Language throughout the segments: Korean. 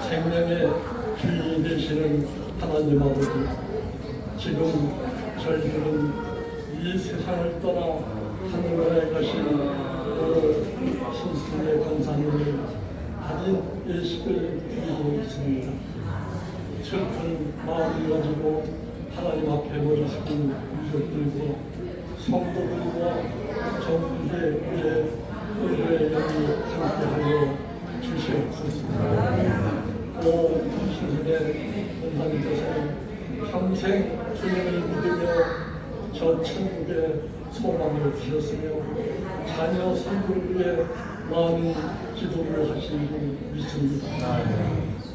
생명의 주인이 되시는 하나님 아버지, 지금 저희들은 이 세상을 떠나 하늘나라에 가신 그 신수의 권사님을 가진 예식을 드리고 있습니다. 슬픈 마음을 가지고 하나님 앞에 머리 숙인 유족들과 성도들과 전국의 우리의 의뢰의 영이 함께하여 주시옵소서. 오 신수의 권사님께서는 평생 주님을 믿으며 저 천국의 소망을 주셨으며 자녀 선물을 위해 많은 기도를 하신 줄 믿습니다.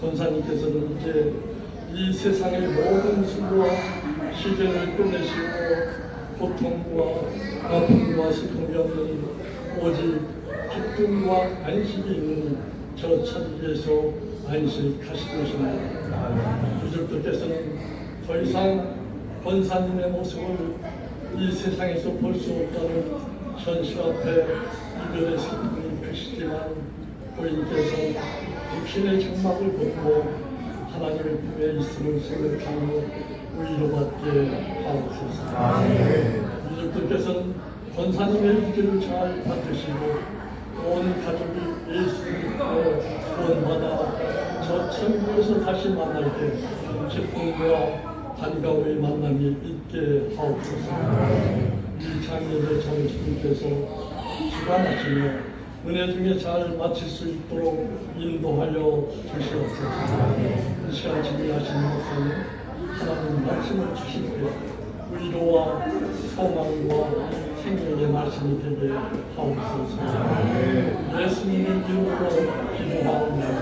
권사님께서는 이제 이 세상의 모든 수고와 시련을 끝내시고 고통과 아픔과 슬픔이 없는 오직 기쁨과 안식이 있는 저 천국에서 안식하실 것입니다. 유족들께서는 더 이상 권사님의 모습을 이 세상에서 볼 수 없다는 현실 앞에 이별의 슬픔이 크시지만 고인께서 육신의 장막을 벗고 하나님의 품에 있음을 생각하며 위로받게 하옵소서. 유족들께서는 권사님의 일기를 잘 받으시고 온 가족이 예수 믿고 구원받아 저 천국에서 다시 만날 때 기쁨과 반가움의 만남이 있게 하옵소서. 이 장례의 장수님께서 주관하시며 은혜 중에 잘 마칠 수 있도록 인도하여 주시옵소서. 이 시간 준비하신 목사님 하나님 말씀을 주실 때 위로와 소망과 생명의 말씀이 되게 하옵소서. 예수님의 이름으로 기도하옵나이다.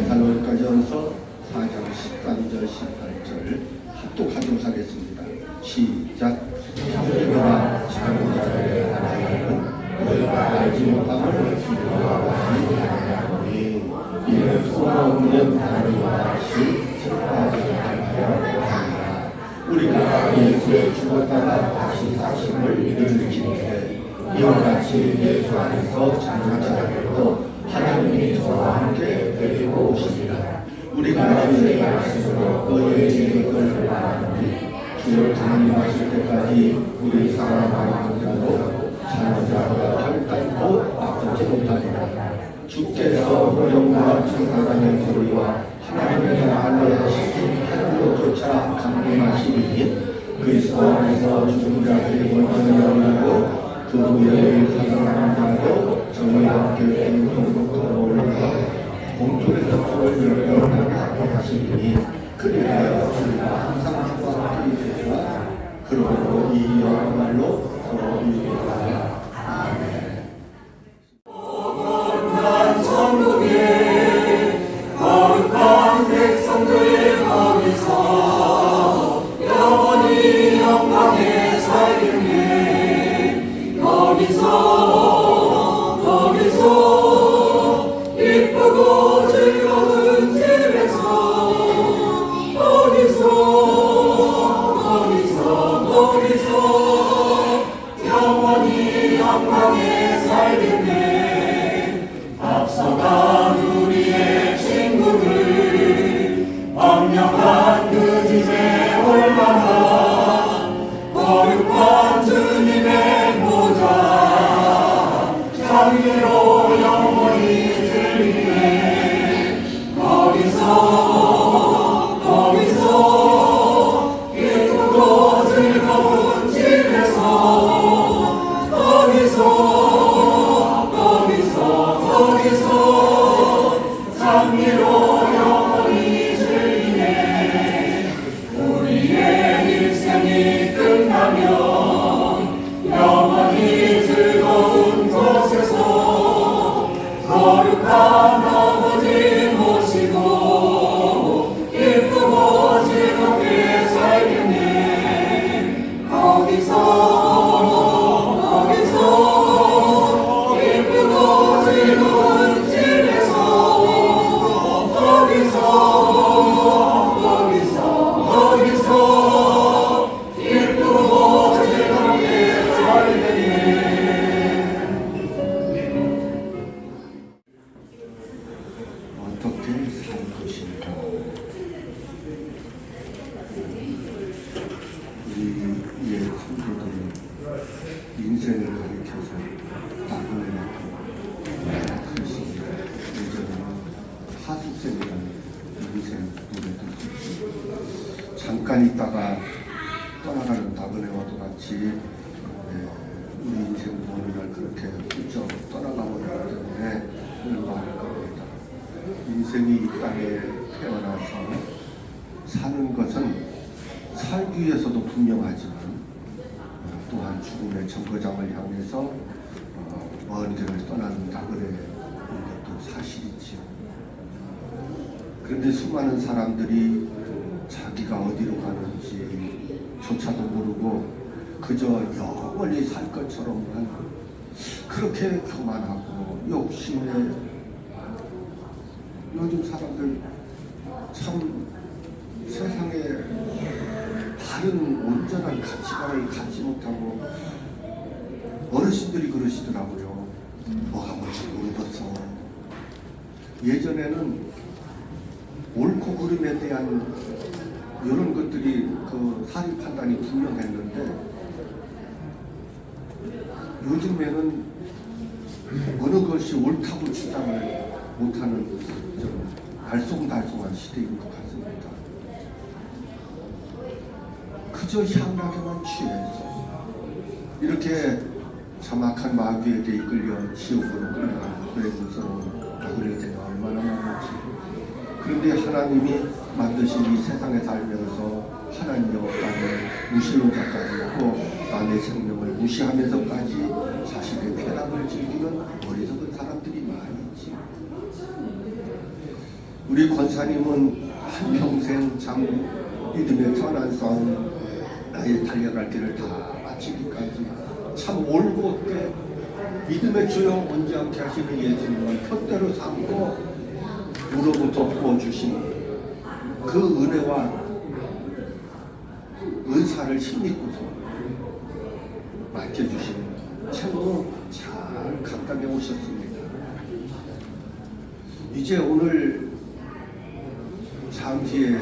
갈로까지서 4장 13절 18절 합독하도록 하겠습니다. 시작. 너희가 자녀들의 하나님은 너희가 알지 못함을 주님과 하나님이 이는 소망없는 하나님과 같이 슬퍼하지 않게 합니다. 우리가 예수의 죽었다가 다시 사심을 믿음지기에 이와 같이 예수 안에서 장사되고 하나님이 저와 함께 데리고 오시리라. 우리가 주의 말씀으로 너희에게 이것을 말하노니 주를 장림하실 때까지 우리 사랑하는 자도 자녀자가 결단코 아프지 못하리라. 주께서 호령과 천사장의 소리와 하나님의 알려하신 하늘로조차 강림하시니 그리스도 안에서 죽은 자들이 먼저 일어나고 그 후에 살아나는 자도 정의와 함께 행동으로 올라가 공중에서 불을 열어나게 하시니 그리하여 우리가 항상 주와 함께 있으시라. 그러므로 이 영광말로 서로 위로하라. 아멘. 천국에 거룩한 백성들 거기서 영원히 영광에 살겠네. 거기서 기쁘고 즐거운 집에서 거기서 영원히 영광에 살겠네. 앞서간 우리의 친구를 엄명한 그 집에 올라가 거룩한 주님의 모자 장미로 영원히 들리네. 거기서 기쁘고 즐거운 집에서 거기서 장미로 영원히 즐기네. 우리의 일생이 끝나면 영원히 즐거운 곳에서 거룩한 아버지 모시고 기쁘고 즐겁게 살겠네. 거기서 기쁘고 즐거운 집에서 거기서 기쁘고 즐겁게 살겠네. 잠깐 있다가 떠나가는 나그네와도 같이 우리 인생도 어느 날 그렇게 훌쩍 떠나가버리기 때문에 많을 겁니다. 인생이 이 땅에 태어나서 사는 것은 살기 위해서도 분명하지만 또한 죽음의 정거장을 향해서 먼 길을 떠나는 나그네인 것도 사실이지요. 그런데 수많은 사람들이 자기가 어디로 가는지 조차도 모르고 그저 영원히 살 것처럼만 그렇게 교만하고 욕심에 요즘 사람들 참 세상에 다른 온전한 가치관을 갖지 못하고 어르신들이 그러시더라고요. 뭐가 뭔지 모르겠어. 예전에는 옳고 그름에 대한 이런 것들이 그 사리 판단이 분명했는데 요즘에는 어느 것이 옳다고 주장을 못하는 좀 알쏭달쏭한 시대인 것 같습니다. 그저 향락에만 취해서 이렇게 사막한 마귀에게 이끌려 지옥으로 끌려가는 그의 무서운 나그네들이 얼마나 많은지. 그런데 하나님이 만드신 이 세상에 살면서 하나님이 없다는 무신론자까지 있고 남의 생명을 무시하면서까지 자신의 쾌락을 즐기는 어리석은 사람들이 많이 있지. 우리 권사님은 한평생 참 믿음의 선한 싸움 나의 달려갈 길을 다 마치기까지 참 올곧게 믿음의 주여 언제 않게 하시는 예수님을 표대로 삼고 우로부터 부어주신 그 은혜와 은사를 힘입고서 맡겨주신 참으로 잘 감당해 오셨습니다. 이제 오늘 잠시에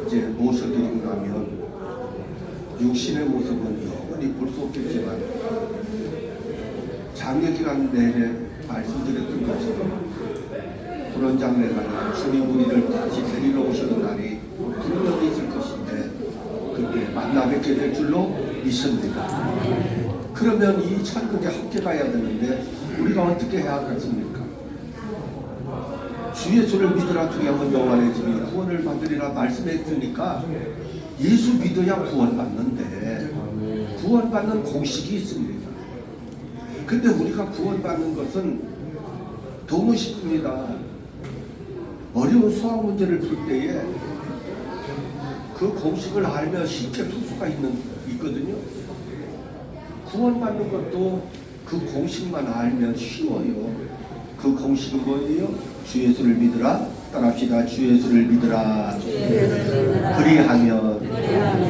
이제 모셔드리고 나면 육신의 모습은 영원히 볼 수 없겠지만 장례기간 내내 말씀드렸던 것처럼 그런 장례가 주님 우리를 다시 데리러 오시는 날이 분명히 있을 것인데 그때 만나 뵙게 될 줄로 믿습니다. 그러면 이 천국에 함께 가야 되는데 우리가 어떻게 해야 하겠습니까? 주 예수를 믿으라 주양은 영원의 집이 구원을 받으리라 말씀했으니까 예수 믿어야 구원받는데 구원받는 공식이 있습니다. 근데 우리가 구원받는 것은 너무 쉽습니다. 어려운 수학 문제를 풀 때에 그 공식을 알면 쉽게 풀 수가 있거든요. 구원받는 것도 그 공식만 알면 쉬워요. 그 공식은 뭐예요? 주 예수를 믿으라. 따라합시다. 주 예수를 믿으라. 그리하면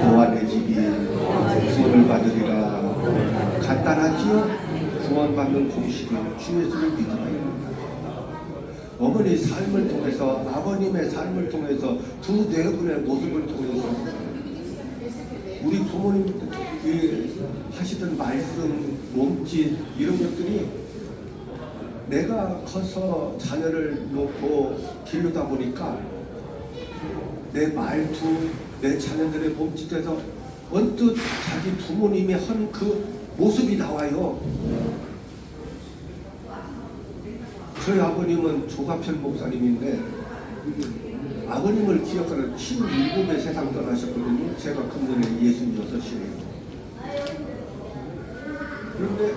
너와 내 집이 구원을 받으리라. 간단하지요? 구원받는 공식은 주 예수를 믿으라입니다. 어머니 삶을 통해서 아버님의 삶을 통해서 두 네 분의 모습을 통해서 우리 부모님이 하시던 말씀, 몸짓 이런 것들이 내가 커서 자녀를 놓고 기르다 보니까 내 말투, 내 자녀들의 몸짓에서 언뜻 자기 부모님이 한 그 모습이 나와요. 저희 아버님은 조갑현 목사님인데 아버님을 기억하는 57에 세상 떠나셨거든요. 제가 금년에 66이에요. 그런데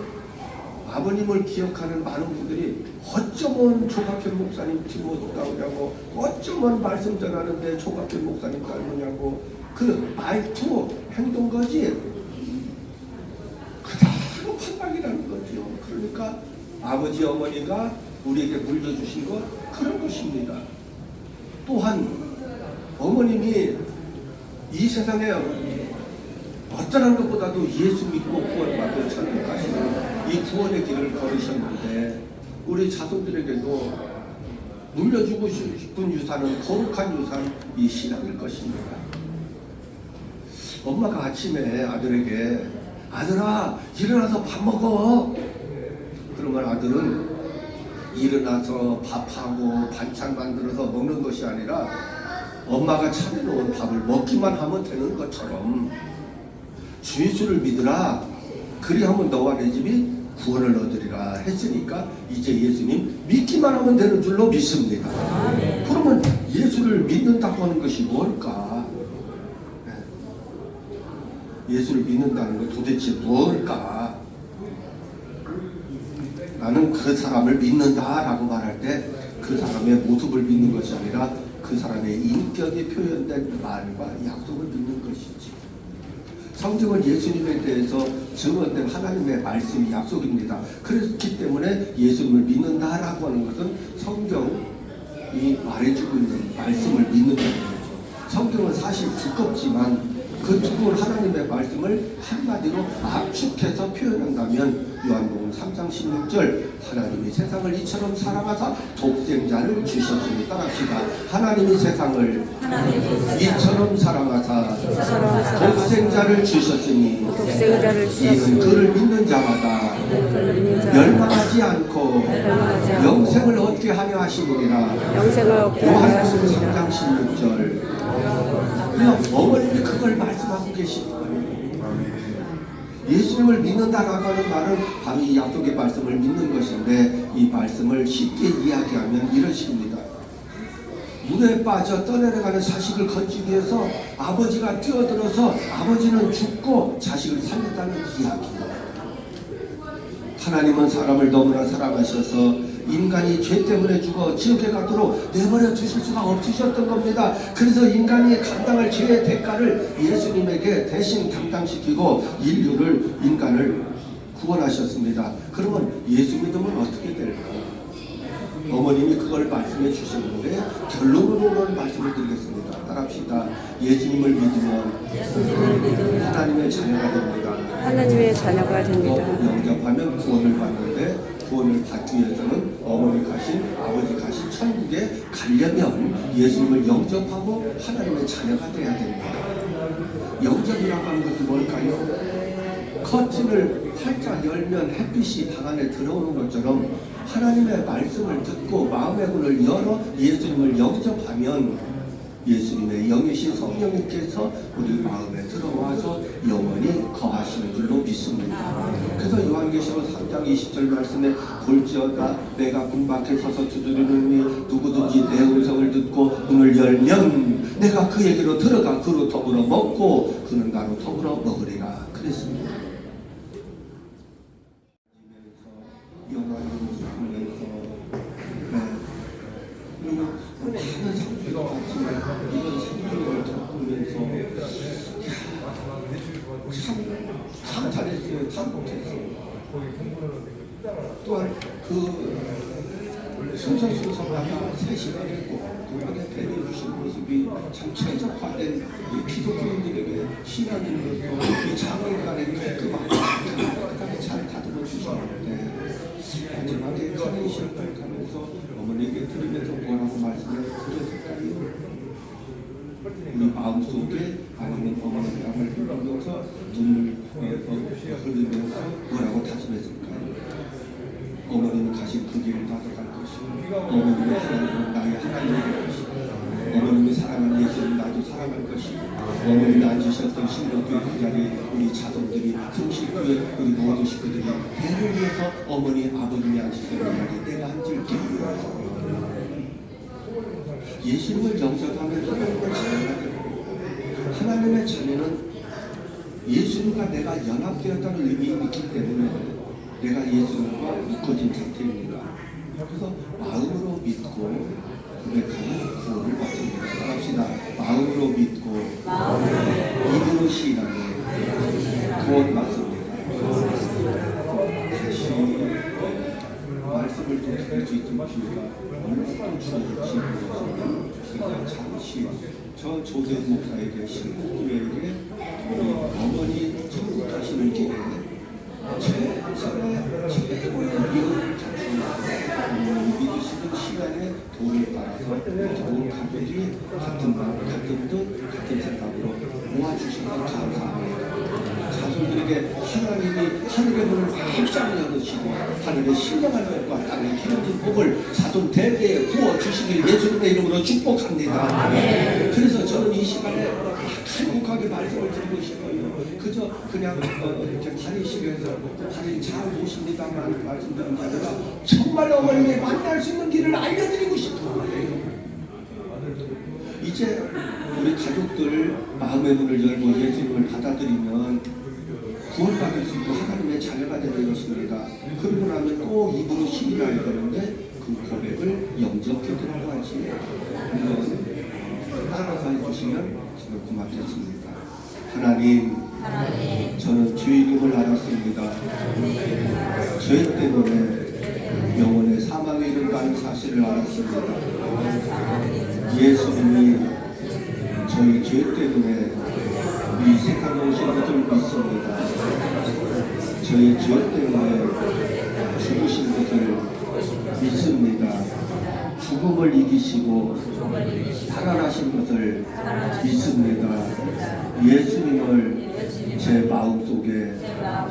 아버님을 기억하는 많은 분들이 어쩌면 조갑현 목사님 뒷모습 나오냐고, 어쩌면 말씀 전하는데 조갑현 목사님 닮으냐고, 그 말투, 행동 거지 그대로 판박이라는 거죠. 그러니까 아버지 어머니가 우리에게 물려주신 것 그런 것입니다. 또한 어머님이 이 세상에 어떠한 것보다도 예수 믿고 구원받고 천국 가시는 이 구원의 길을 걸으셨는데 우리 자손들에게도 물려주고 싶은 유산은 거룩한 유산, 이 신앙일 것입니다. 엄마가 아침에 아들에게 아들아 일어나서 밥 먹어. 그러면 아들은 일어나서 밥하고 반찬 만들어서 먹는 것이 아니라 엄마가 차려놓은 밥을 먹기만 하면 되는 것처럼 주 예수를 믿으라. 그리하면 너와 내 집이 구원을 얻으리라 했으니까 이제 예수님 믿기만 하면 되는 줄로 믿습니다. 그러면 예수를 믿는다고 하는 것이 뭘까? 예수를 믿는다는 것 도대체 뭘까? 나는 그 사람을 믿는다라고 말할 때 그 사람의 모습을 믿는 것이 아니라 그 사람의 인격이 표현된 말과 약속을 믿는 것이지. 성경은 예수님에 대해서 증언된 하나님의 말씀이 약속입니다. 그렇기 때문에 예수님을 믿는다라고 하는 것은 성경이 말해주고 있는 말씀을 믿는다는 거죠. 성경은 사실 두껍지만 그 두꺼운 하나님의 말씀을 한마디로 압축해서 표현한다면 요한복음 3장 16절 하나님이 세상을 이처럼 사랑하사 독생자를 주셨으니 따라합시다. 하나님이 세상을 이처럼 사랑하사 독생자를 주셨으니 이는 그를 믿는 자마다 멸망하지 않고 영생을 얻게 하려 하시느니라. 요한복음 3장 16절 어머님이 그걸 말씀하고 계시는 거예요. 예수님을 믿는다라고 하는 말은 바로 이 약속의 말씀을 믿는 것인데 이 말씀을 쉽게 이야기하면 이런 식입니다. 물에 빠져 떠내려가는 자식을 건지기 위해서 아버지가 뛰어들어서 아버지는 죽고 자식을 살렸다는 이야기입니다. 하나님은 사람을 너무나 사랑하셔서 인간이 죄 때문에 죽어 지옥에 가도록 내버려 두실 수가 없으셨던 겁니다. 그래서 인간이 감당할 죄의 대가를 예수님에게 대신 감당시키고 인간을 구원하셨습니다. 그러면 예수 믿으면 어떻게 될까? 어머님이 그걸 말씀해 주셨는데 결론으로는 말씀을 드리겠습니다. 따라합시다. 예수님을 믿으면 하나님의 자녀가 됩니다. 하나님의 자녀가 됩니다. 영접하면 구원을 받는데 구원을 받기 위해서는 어머니 가신 아버지 가신 천국에 가려면 예수님을 영접하고 하나님의 자녀가 돼야 됩니다. 영접이라고 하는 것이 뭘까요? 커튼을 활짝 열면 햇빛이 방 안에 들어오는 것처럼 하나님의 말씀을 듣고 마음의 문을 열어 예수님을 영접하면 예수님의 영이신 성령님께서 우리 마음에 들어와서 영원히 거하시는 줄로 믿습니다. 그래서 요한계시록 3장 20절 말씀에 볼지어다 내가 문 밖에 서서 두드리는 이 누구든지 내 음성을 듣고 문을 열면 내가 그에게로 들어가 그로 더불어 먹고 그는 나로 더불어 먹으리라 그랬습니다. 영원히 보면서 그리고 많은 상주가 왔지만 이런 상주를 겪으면서 참 잘했어요. 참 못했어요. 또한 그 순서순서마다 3시간 했고 그분의 배려주신 모습이 참 최적화된 기독교인들에게 신앙인 것도 이 장애간에 깔끔하게 잘 다듬어 주셨는데 마지막에 카네이션을 가면서 어머니에게 드리면서 뭐라고 말씀을 드렸을까요? 우리 마음속에 아니면 어머니랑을 흘러서 눈물 흘리면서 뭐라고 다짐했을까요? 어머니는 가신 그 길을 따라갈 것이고 어머니의 하나님은 나의 하나님일 것이고 어머님이 사랑하는 예수님 나도 사랑할 것이고 어머님이 앉으셨던 신령교회 그 자리에 우리 자손들이 성실교회 우리 모든 식구들이 배를 위해서 어머니 아버님이 앉으셨던 자리에 내가 앉을게요. 예수님을 영접하면 하나님의 자녀가 되고 하나님의 자녀는 예수님과 내가 연합되었다는 의미가 있기 때문에 내가 예수님과 묶어진 상태입니다. 그래서 마음으로 믿고 고백하면 구원을 받습니다. 합시다. 마음으로 믿고 입으로 시인하면 구원 받습니다. 다시 말씀을 또 들을 수 있는 기회가 얼마나 주어질지 모르겠지만 잠시 저 조대 목사에게 신부에게 우리 어머니 천국 가시는 길에 최고의 이혼을 갖춘 믿으시는 시간에 도를 따라서 온 가족이 같은 마음, 같은 뜻, 같은 생각으로 모아주셔서 감사합니다. 자손들에게 하나님이 하늘의 문을 활짝 열으시고 하늘의 신령한 것과 땅의 기름진 복을 자손 대대에 부어주시고 주시길 예수님의 이름으로 축복합니다. 그래서 저는 이 시간에 행복하게 말씀을 드리고 싶어요. 그저 그냥 이렇게 다니시면서 다니 잘 보십니다만 말씀드리는 게 아니라 정말 어머님이 만날 수 있는 길을 알려드리고 싶은 거예요. 이제 우리 가족들 마음의 문을 열고 예수님을 받아들이면 구원받을 수 있고 하나님의 자녀가 되는 것입니다. 그러고 나면 꼭 입으로 힘이라 해야 되는데 그 고백을 영접해 들어가지. 따라서 해주시면 정말 고맙겠습니다. 하나님, 저는 주 이름을 알았습니다. 죄 때문에 영혼의 사망에 이른다는 사실을 알았습니다. 예수님이 저희 죄 때문에 이 세상에 오신 것을 믿습니다. 저희 죄 때문에 죽으신 것을 믿습니다. 죽음을 이기시고 살아나신 것을 믿습니다. 예수님을 제 마음속에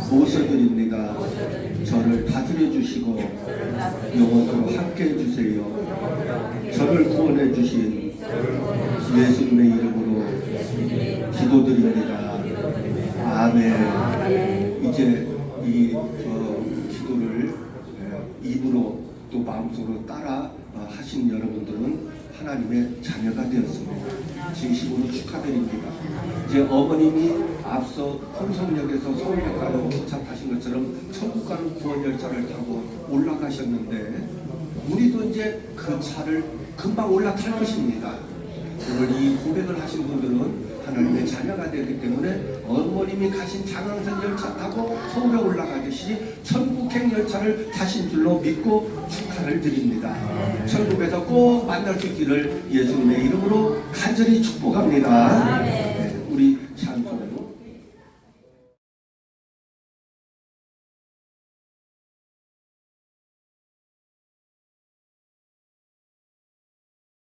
모셔드립니다. 저를 다스려 주시고 영원토록 함께 해주세요. 저를 구원해 주신 예수님의 이름으로 기도드립니다. 아멘. 이제 이 기도를 입으로 또 마음속으로 따라 하신 여러분들은 하나님의 자녀가 되었습니다. 진심으로 축하드립니다. 이제 어머님이 앞서 홍성역에서 서울역까지 기차 타신 것처럼 천국 가는 구원 열차를 타고 올라가셨는데 우리도 이제 그 차를 금방 올라탈 것입니다. 오늘 이 고백을 하신 분들은 하나님의 자녀가 되기 때문에 어머님이 가신 장항선 열차 타고 서울에 올라가듯이 천국행 열차를 타신 줄로 믿고 축하를 드립니다. 천국에서 꼭 만날 수 있기를 예수님의 이름으로 간절히 축복합니다.